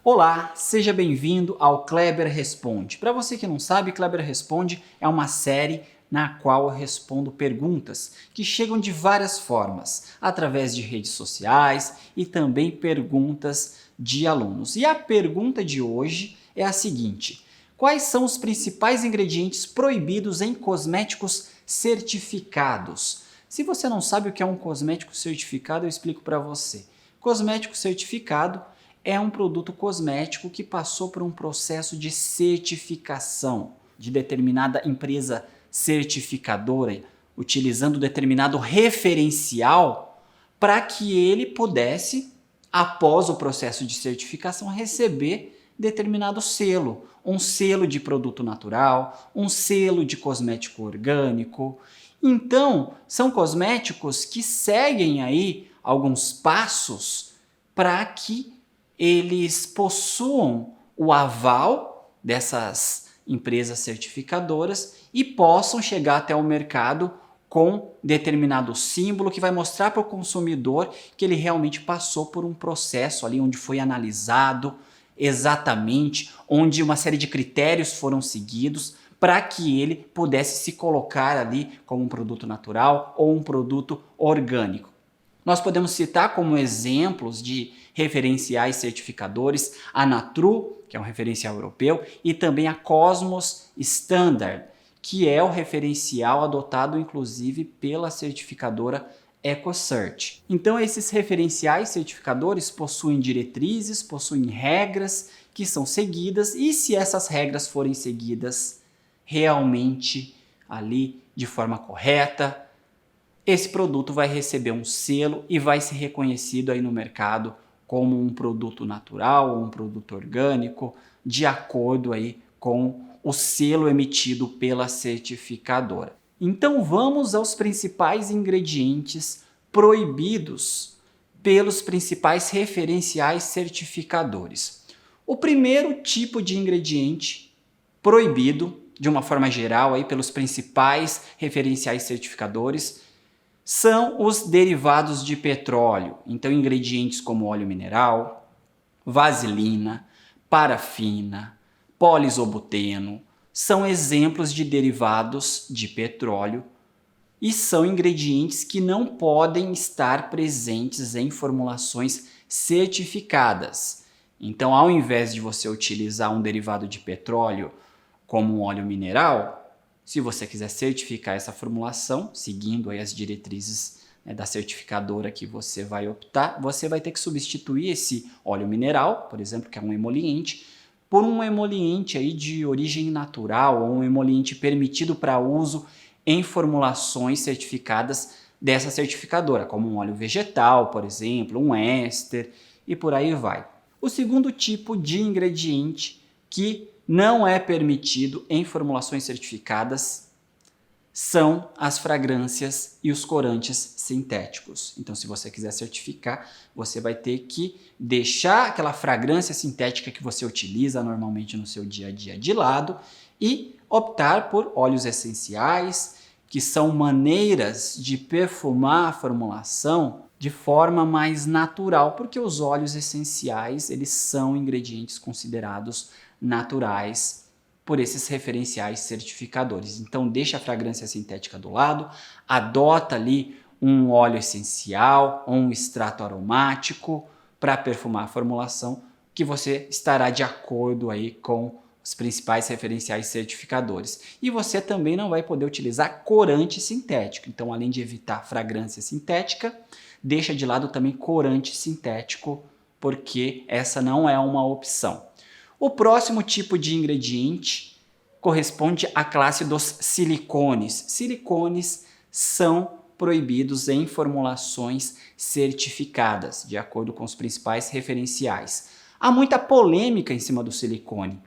Olá, seja bem-vindo ao Kleber Responde. Para você que não sabe, Kleber Responde é uma série na qual eu respondo perguntas que chegam de várias formas, através de redes sociais e também perguntas de alunos. E a pergunta de hoje é a seguinte: quais são os principais ingredientes proibidos em cosméticos certificados? Se você não sabe o que é um cosmético certificado, eu explico para você. Cosmético certificado é um produto cosmético que passou por um processo de certificação de determinada empresa certificadora, utilizando determinado referencial para que ele pudesse, após o processo de certificação, receber determinado selo, um selo de produto natural, um selo de cosmético orgânico. Então, são cosméticos que seguem aí alguns passos para que eles possuam o aval dessas empresas certificadoras e possam chegar até o mercado com determinado símbolo que vai mostrar para o consumidor que ele realmente passou por um processo ali onde foi analisado exatamente, onde uma série de critérios foram seguidos para que ele pudesse se colocar ali como um produto natural ou um produto orgânico. Nós podemos citar como exemplos de referenciais certificadores a Natru, que é um referencial europeu, e também a Cosmos Standard, que é o referencial adotado inclusive pela certificadora EcoCert. Então esses referenciais certificadores possuem diretrizes, possuem regras que são seguidas, e se essas regras forem seguidas realmente ali de forma correta, esse produto vai receber um selo e vai ser reconhecido aí no mercado como um produto natural ou um produto orgânico, de acordo aí com o selo emitido pela certificadora. Então vamos aos principais ingredientes proibidos pelos principais referenciais certificadores. O primeiro tipo de ingrediente proibido, de uma forma geral, aí, pelos principais referenciais certificadores, são os derivados de petróleo. Então, ingredientes como óleo mineral, vaselina, parafina, poliisobuteno são exemplos de derivados de petróleo e são ingredientes que não podem estar presentes em formulações certificadas. Então, ao invés de você utilizar um derivado de petróleo como um óleo mineral, se você quiser certificar essa formulação, seguindo aí as diretrizes da certificadora que você vai optar, você vai ter que substituir esse óleo mineral, por exemplo, que é um emoliente, por um emoliente aí de origem natural ou um emoliente permitido para uso em formulações certificadas dessa certificadora, como um óleo vegetal, por exemplo, um éster e por aí vai. O segundo tipo de ingrediente que não é permitido em formulações certificadas são as fragrâncias e os corantes sintéticos. Então, se você quiser certificar, você vai ter que deixar aquela fragrância sintética que você utiliza normalmente no seu dia a dia de lado e optar por óleos essenciais, que são maneiras de perfumar a formulação de forma mais natural, porque os óleos essenciais, eles são ingredientes considerados naturais por esses referenciais certificadores. Então deixa a fragrância sintética do lado, adota ali um óleo essencial ou um extrato aromático para perfumar a formulação, que você estará de acordo aí com os principais referenciais certificadores. E você também não vai poder utilizar corante sintético. Então, além de evitar fragrância sintética, deixa de lado também corante sintético, porque essa não é uma opção. O próximo tipo de ingrediente corresponde à classe dos silicones. Silicones são proibidos em formulações certificadas, de acordo com os principais referenciais. Há muita polêmica em cima do silicone,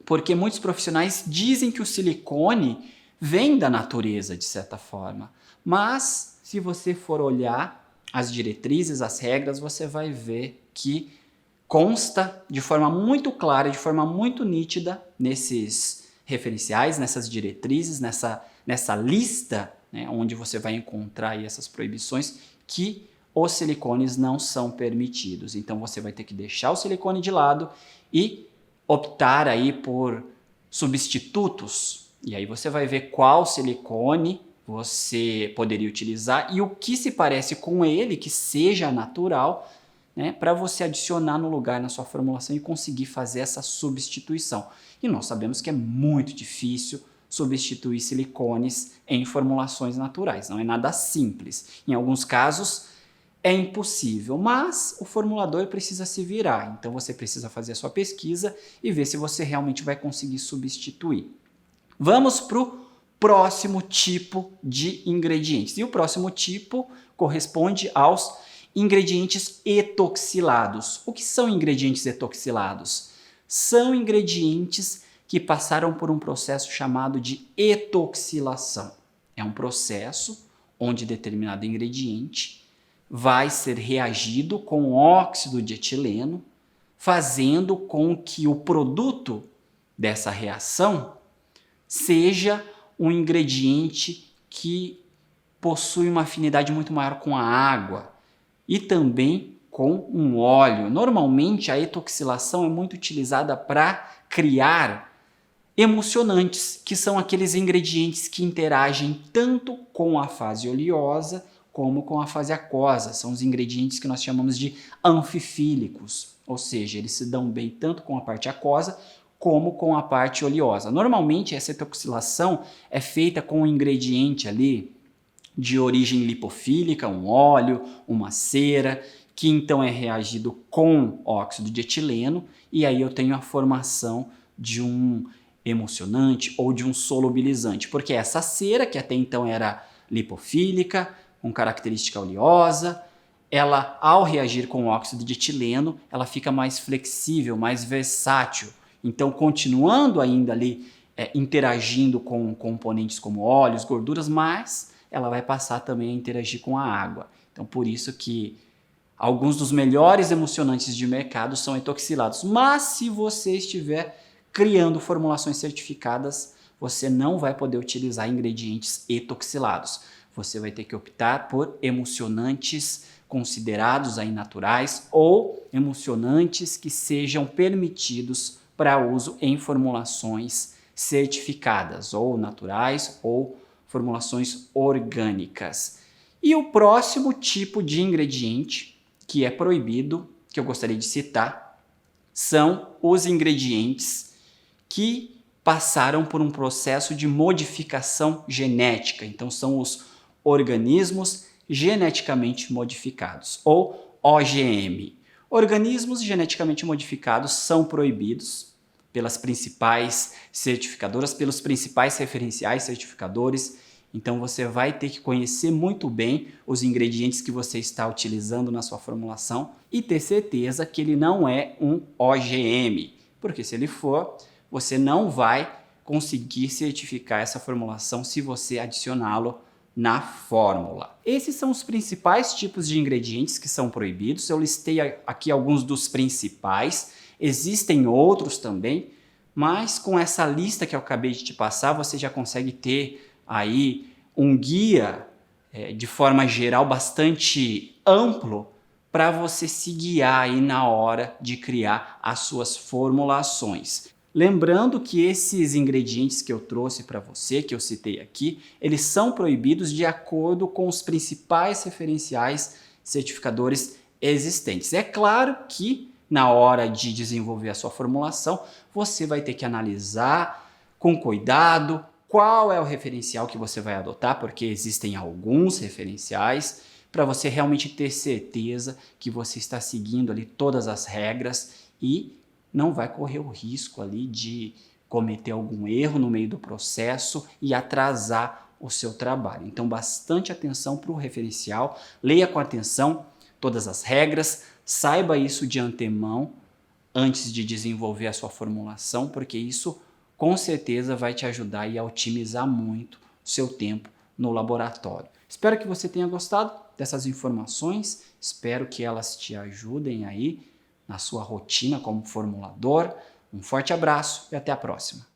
porque muitos profissionais dizem que o silicone vem da natureza, de certa forma. Mas, se você for olhar as diretrizes, as regras, você vai ver que consta de forma muito clara, de forma muito nítida nesses referenciais, nessas diretrizes, nessa lista, né, onde você vai encontrar aí essas proibições, que os silicones não são permitidos. Então você vai ter que deixar o silicone de lado e optar aí por substitutos. E aí você vai ver qual silicone você poderia utilizar e o que se parece com ele, que seja natural, né, para você adicionar no lugar na sua formulação e conseguir fazer essa substituição. E nós sabemos que é muito difícil substituir silicones em formulações naturais, não é nada simples. Em alguns casos é impossível, mas o formulador precisa se virar, então você precisa fazer a sua pesquisa e ver se você realmente vai conseguir substituir. Vamos para o próximo tipo de ingredientes, e o próximo tipo corresponde aos ingredientes etoxilados. O que são ingredientes etoxilados? São ingredientes que passaram por um processo chamado de etoxilação. É um processo onde determinado ingrediente vai ser reagido com óxido de etileno, fazendo com que o produto dessa reação seja um ingrediente que possui uma afinidade muito maior com a água e também com um óleo. Normalmente a etoxilação é muito utilizada para criar emulsionantes, que são aqueles ingredientes que interagem tanto com a fase oleosa como com a fase aquosa. São os ingredientes que nós chamamos de anfifílicos, ou seja, eles se dão bem tanto com a parte aquosa como com a parte oleosa. Normalmente essa etoxilação é feita com um ingrediente ali de origem lipofílica, um óleo, uma cera, que então é reagido com óxido de etileno, e aí eu tenho a formação de um emulsionante ou de um solubilizante, porque essa cera, que até então era lipofílica, com característica oleosa, ela, ao reagir com óxido de etileno, ela fica mais flexível, mais versátil. Então, continuando ainda ali interagindo com componentes como óleos, gorduras, mas ela vai passar também a interagir com a água. Então, por isso que alguns dos melhores emulsionantes de mercado são etoxilados. Mas se você estiver criando formulações certificadas, você não vai poder utilizar ingredientes etoxilados. Você vai ter que optar por emulsionantes considerados aí naturais ou emulsionantes que sejam permitidos para uso em formulações certificadas, ou naturais ou formulações orgânicas. E o próximo tipo de ingrediente que é proibido, que eu gostaria de citar, são os ingredientes que passaram por um processo de modificação genética. Então são os organismos geneticamente modificados, ou OGM. Organismos geneticamente modificados são proibidos pelas principais certificadoras, pelos principais referenciais certificadores. Então você vai ter que conhecer muito bem os ingredientes que você está utilizando na sua formulação e ter certeza que ele não é um OGM, porque se ele for, você não vai conseguir certificar essa formulação se você adicioná-lo na fórmula. Esses são os principais tipos de ingredientes que são proibidos. Eu listei aqui alguns dos principais, existem outros também, mas com essa lista que eu acabei de te passar, você já consegue ter aí um guia de forma geral bastante amplo para você se guiar aí na hora de criar as suas formulações. Lembrando que esses ingredientes que eu trouxe para você, que eu citei aqui, eles são proibidos de acordo com os principais referenciais certificadores existentes. É claro que na hora de desenvolver a sua formulação, você vai ter que analisar com cuidado qual é o referencial que você vai adotar, porque existem alguns referenciais, para você realmente ter certeza que você está seguindo ali todas as regras e não vai correr o risco ali de cometer algum erro no meio do processo e atrasar o seu trabalho. Então, bastante atenção para o referencial, leia com atenção todas as regras, saiba isso de antemão antes de desenvolver a sua formulação, porque isso com certeza vai te ajudar a otimizar muito o seu tempo no laboratório. Espero que você tenha gostado dessas informações, espero que elas te ajudem aí na sua rotina como formulador. Um forte abraço e até a próxima.